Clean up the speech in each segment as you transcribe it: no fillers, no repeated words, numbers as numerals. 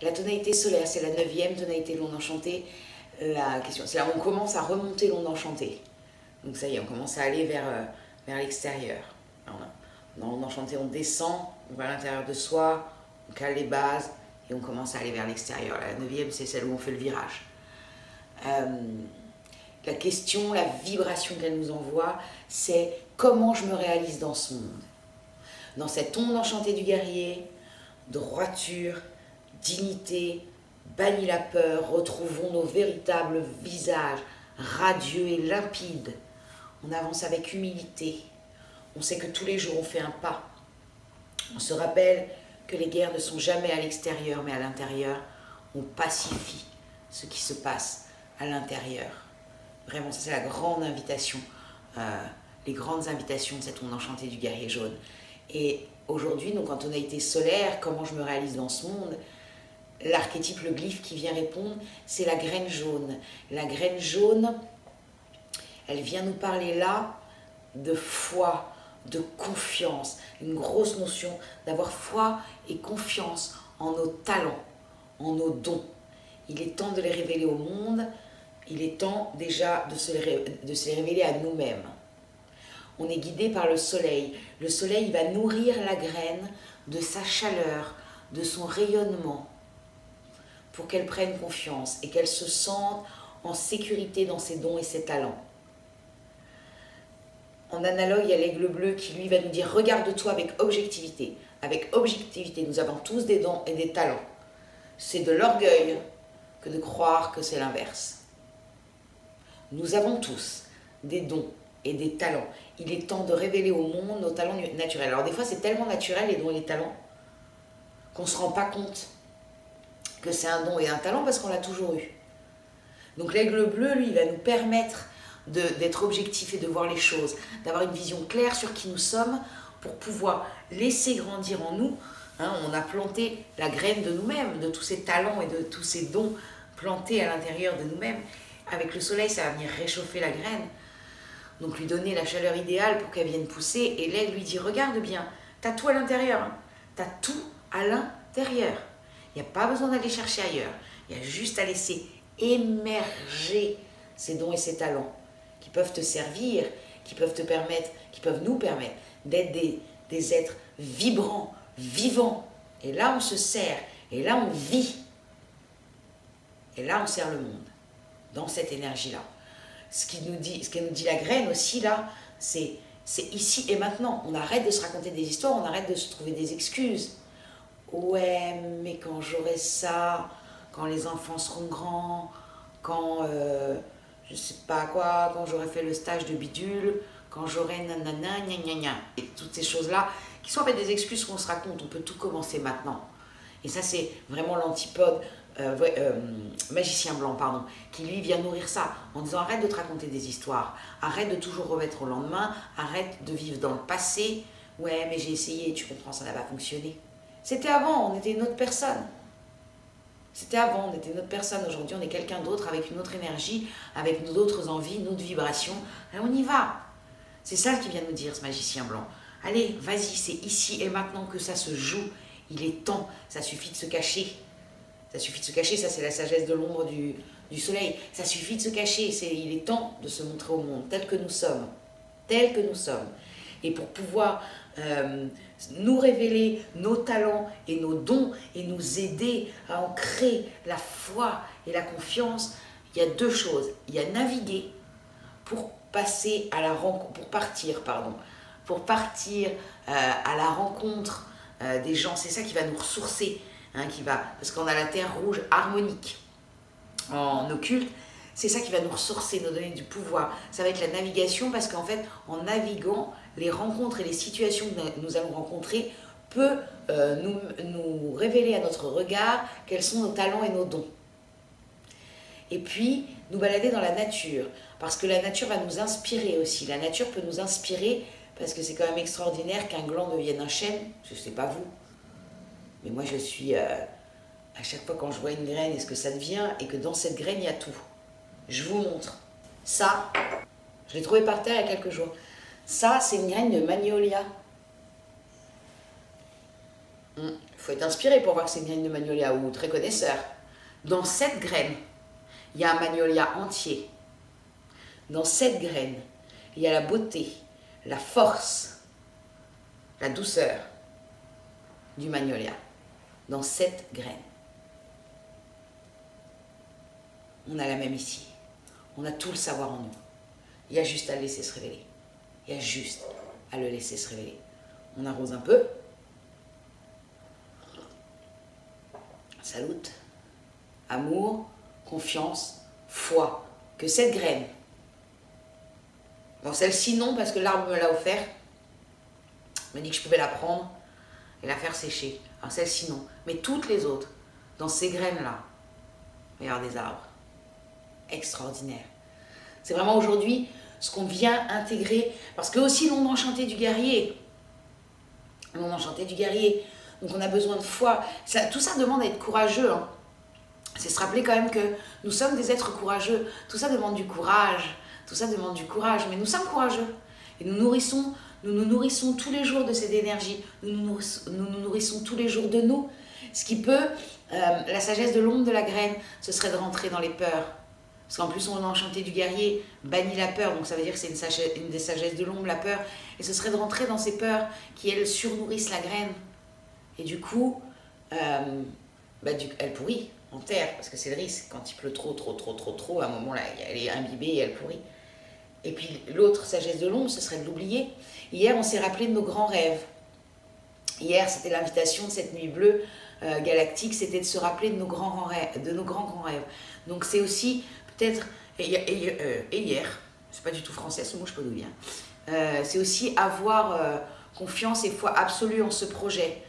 La tonalité solaire, c'est la 9e tonalité de l'onde enchantée. La question, c'est là où on commence à remonter l'onde enchantée. Donc ça y est, on commence à aller vers l'extérieur. Dans l'onde enchantée, on descend, on va à l'intérieur de soi, on cale les bases et on commence à aller vers l'extérieur. La 9e, c'est celle où on fait le virage. La question, la vibration qu'elle nous envoie, c'est comment je me réalise dans ce monde. Dans cette onde enchantée du guerrier, droiture, dignité, bannis la peur, retrouvons nos véritables visages, radieux et limpides. On avance avec humilité. On sait que tous les jours on fait un pas. On se rappelle que les guerres ne sont jamais à l'extérieur mais à l'intérieur. On pacifie ce qui se passe à l'intérieur. Vraiment, ça c'est la grande invitation, les grandes invitations de cette onde enchantée du guerrier jaune. Et aujourd'hui, donc en tonalité solaire, comment je me réalise dans ce monde, l'archétype, le glyphe qui vient répondre, c'est la graine jaune. La graine jaune, elle vient nous parler là de foi, de confiance, une grosse notion d'avoir foi et confiance en nos talents, en nos dons. Il est temps de les révéler au monde, il est temps déjà de se les révéler à nous-mêmes. On est guidé par le soleil. Le soleil va nourrir la graine de sa chaleur, de son rayonnement, pour qu'elle prenne confiance et qu'elle se sente en sécurité dans ses dons et ses talents. En analogue, il y a l'aigle bleu qui lui va nous dire « Regarde-toi avec objectivité ». Avec objectivité, nous avons tous des dons et des talents. C'est de l'orgueil que de croire que c'est l'inverse. Nous avons tous des dons et des talents. Il est temps de révéler au monde nos talents naturels. Alors des fois, c'est tellement naturel, les dons et les talents, qu'on ne se rend pas compte que c'est un don et un talent parce qu'on l'a toujours eu. Donc l'aigle bleu, lui, il va nous permettre d'être objectif et de voir les choses, d'avoir une vision claire sur qui nous sommes pour pouvoir laisser grandir en nous. On a planté la graine de nous-mêmes, de tous ces talents et de tous ces dons plantés à l'intérieur de nous-mêmes. Avec le soleil, ça va venir réchauffer la graine, donc lui donner la chaleur idéale pour qu'elle vienne pousser. Et l'aigle lui dit, regarde bien, t'as tout à l'intérieur, t'as tout à l'intérieur. Il n'y a pas besoin d'aller chercher ailleurs, il y a juste à laisser émerger ces dons et ces talents qui peuvent te servir, qui peuvent te permettre, qui peuvent nous permettre d'être des êtres vibrants, vivants. Et là, on se sert, et là, on vit. Et là, on sert le monde, dans cette énergie-là. Ce qu'elle nous dit la graine aussi, là, c'est ici et maintenant. On arrête de se raconter des histoires, on arrête de se trouver des excuses. Ouais, mais quand j'aurai ça, quand les enfants seront grands, quand, je sais pas quoi, quand j'aurai fait le stage de bidule, quand j'aurai nanana, gna gna gna. Et toutes ces choses-là, qui sont en fait des excuses qu'on se raconte, on peut tout commencer maintenant. Et ça, c'est vraiment l'antipode magicien blanc, pardon, qui lui vient nourrir ça, en disant arrête de te raconter des histoires, arrête de toujours remettre au lendemain, arrête de vivre dans le passé. Ouais, mais j'ai essayé, tu comprends, ça n'a pas fonctionné. C'était avant, on était une autre personne. C'était avant, on était une autre personne. Aujourd'hui, on est quelqu'un d'autre, avec une autre énergie, avec d'autres envies, d'autres vibrations. Et on y va. C'est ça qui vient nous dire, ce magicien blanc. Allez, vas-y, c'est ici et maintenant que ça se joue. Il est temps, ça suffit de se cacher. Ça suffit de se cacher, ça c'est la sagesse de l'ombre du soleil. Ça suffit de se cacher, il est temps de se montrer au monde, tel que nous sommes. Tel que nous sommes. Et pour pouvoir nous révéler nos talents et nos dons et nous aider à ancrer la foi et la confiance, il y a deux choses. Il y a naviguer pour passer à la rencontre, pour partir à la rencontre des gens. C'est ça qui va nous ressourcer, parce qu'on a la terre rouge harmonique en occulte. C'est ça qui va nous ressourcer, nous donner du pouvoir. Ça va être la navigation parce qu'en fait, en naviguant, les rencontres et les situations que nous allons rencontrer peut nous révéler à notre regard quels sont nos talents et nos dons. Et puis, nous balader dans la nature, parce que la nature va nous inspirer aussi. La nature peut nous inspirer parce que c'est quand même extraordinaire qu'un gland devienne un chêne. Je ne sais pas vous, mais moi je suis... à chaque fois quand je vois une graine et ce que ça devient, et que dans cette graine il y a tout. Je vous montre. Ça, je l'ai trouvé par terre il y a quelques jours. Ça, c'est une graine de magnolia. faut être inspiré pour voir que c'est une graine de magnolia ou très connaisseur. Dans cette graine, il y a un magnolia entier. Dans cette graine, il y a la beauté, la force, la douceur du magnolia. Dans cette graine. On a la même ici. On a tout le savoir en nous. Il y a juste à le laisser se révéler. Il y a juste à le laisser se révéler. On arrose un peu. Salut. Amour, confiance, foi. Que cette graine, bon celle-ci non parce que l'arbre me l'a offert, m'a dit que je pouvais la prendre et la faire sécher. Alors celle-ci non, mais toutes les autres, dans ces graines-là, il va y avoir des arbres extraordinaires. C'est vraiment aujourd'hui ce qu'on vient intégrer, parce que aussi l'onde enchantée du guerrier, l'onde enchantée du guerrier, donc on a besoin de foi. Tout ça demande à être courageux, hein. C'est se rappeler quand même que nous sommes des êtres courageux. Tout ça demande du courage. Tout ça demande du courage. Mais nous sommes courageux. Et nous nous nourrissons tous les jours de cette énergie. Nous nous nourrissons tous les jours de nous. Ce qui peut, la sagesse de l'ombre de la graine, ce serait de rentrer dans les peurs. Parce qu'en plus, on a enchanté du guerrier, bannit la peur. Donc ça veut dire que c'est une des sagesses de l'ombre, la peur. Et ce serait de rentrer dans ces peurs qui, elles, surnourrissent la graine. Et du coup, elle pourrit. En terre, parce que c'est le risque, quand il pleut trop, à un moment là, elle est imbibée et elle pourrit. Et puis l'autre sagesse de l'ombre, ce serait de l'oublier. Hier, on s'est rappelé de nos grands rêves. Hier, c'était l'invitation de cette nuit bleue galactique, c'était de se rappeler de nos grands rêves, de nos grands rêves. Donc c'est aussi peut-être, et hier, c'est pas du tout français, ce mot je peux nous dire, c'est aussi avoir confiance et foi absolue en ce projet.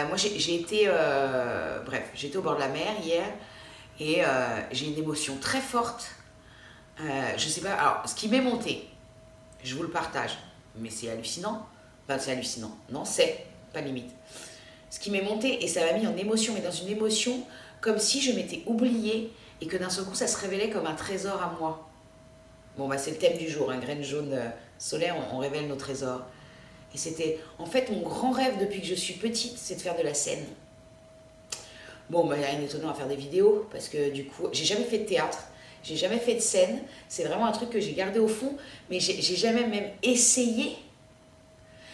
Moi, j'ai été au bord de la mer hier et j'ai une émotion très forte. Je sais pas, alors, ce qui m'est monté, je vous le partage, mais c'est hallucinant. Enfin, c'est hallucinant. Non, c'est pas limite. Ce qui m'est monté et ça m'a mis en émotion, mais dans une émotion comme si je m'étais oubliée et que d'un seul coup, ça se révélait comme un trésor à moi. Bon, bah, c'est le thème du jour, hein, graine jaune solaire, on révèle nos trésors. Et c'était, en fait, mon grand rêve depuis que je suis petite, c'est de faire de la scène. Bon, bah, il n'y a rien d'étonnant à faire des vidéos, parce que du coup, j'ai jamais fait de théâtre, j'ai jamais fait de scène, c'est vraiment un truc que j'ai gardé au fond, mais j'ai jamais même essayé.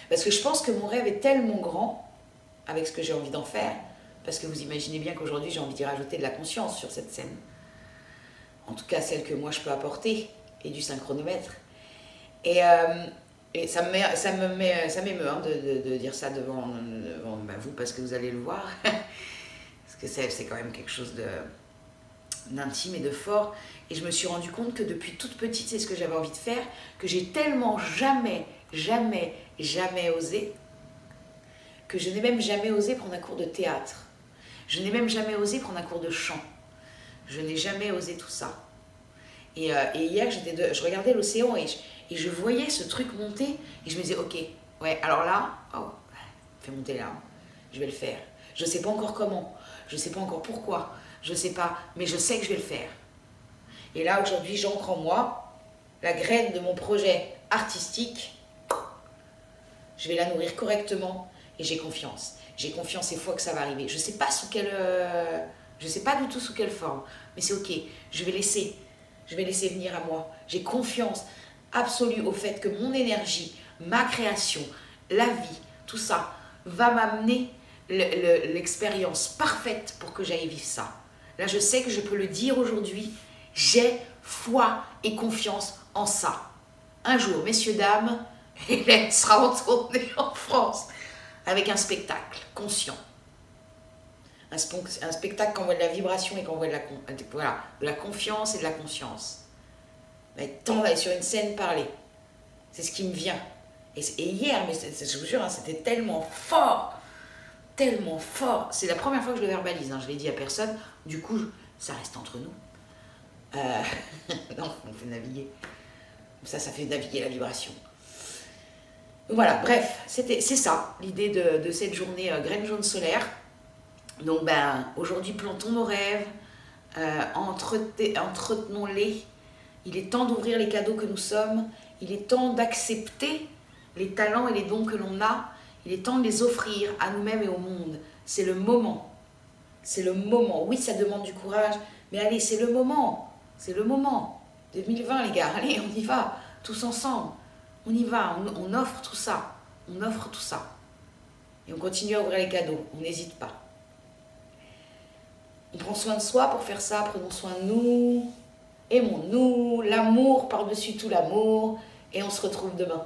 Parce que je pense que mon rêve est tellement grand, avec ce que j'ai envie d'en faire, parce que vous imaginez bien qu'aujourd'hui, j'ai envie d'y rajouter de la conscience sur cette scène. En tout cas, celle que moi, je peux apporter, et du synchronomètre. Et ça m'émeut hein, de dire ça devant vous parce que vous allez le voir. Parce que c'est quand même quelque chose d'intime et de fort. Et je me suis rendu compte que depuis toute petite, c'est ce que j'avais envie de faire, que j'ai tellement jamais osé, que je n'ai même jamais osé prendre un cours de théâtre. Je n'ai même jamais osé prendre un cours de chant. Je n'ai jamais osé tout ça. Et hier, je regardais l'océan et je voyais ce truc monter et je me disais, ok, ouais, alors là, fais monter là, je vais le faire. Je ne sais pas encore comment, je ne sais pas encore pourquoi, je ne sais pas, mais je sais que je vais le faire. Et là, aujourd'hui, j'ancre en moi la graine de mon projet artistique. Je vais la nourrir correctement et j'ai confiance. J'ai confiance et foi que ça va arriver. Je ne sais pas je sais pas du tout sous quelle forme, mais c'est ok, je vais laisser venir à moi. J'ai confiance absolue au fait que mon énergie, ma création, la vie, tout ça, va m'amener l'expérience parfaite pour que j'aille vivre ça. Là, je sais que je peux le dire aujourd'hui, j'ai foi et confiance en ça. Un jour, messieurs, dames, Hélène sera en tournée en France avec un spectacle conscient. Un spectacle qui envoie de la vibration et qui envoie de la confiance et de la conscience. Mais temps d'aller sur une scène parler. C'est ce qui me vient. Et hier, mais je vous jure, hein, c'était tellement fort. Tellement fort. C'est la première fois que je le verbalise. Hein, je ne l'ai dit à personne. Du coup, ça reste entre nous. Non, on fait naviguer. Ça fait naviguer la vibration. Voilà, bref, c'est ça, l'idée de cette journée graine jaune solaire. Donc, aujourd'hui, plantons nos rêves, entretenons-les. Il est temps d'ouvrir les cadeaux que nous sommes. Il est temps d'accepter les talents et les dons que l'on a. Il est temps de les offrir à nous-mêmes et au monde. C'est le moment. C'est le moment. Oui, ça demande du courage, mais allez, c'est le moment. C'est le moment. 2020, les gars, allez, on y va. Tous ensemble. On y va, on offre tout ça. On offre tout ça. Et on continue à ouvrir les cadeaux. On n'hésite pas. On prend soin de soi pour faire ça. Prenons soin de nous. Aimons-nous. L'amour par-dessus tout l'amour. Et on se retrouve demain.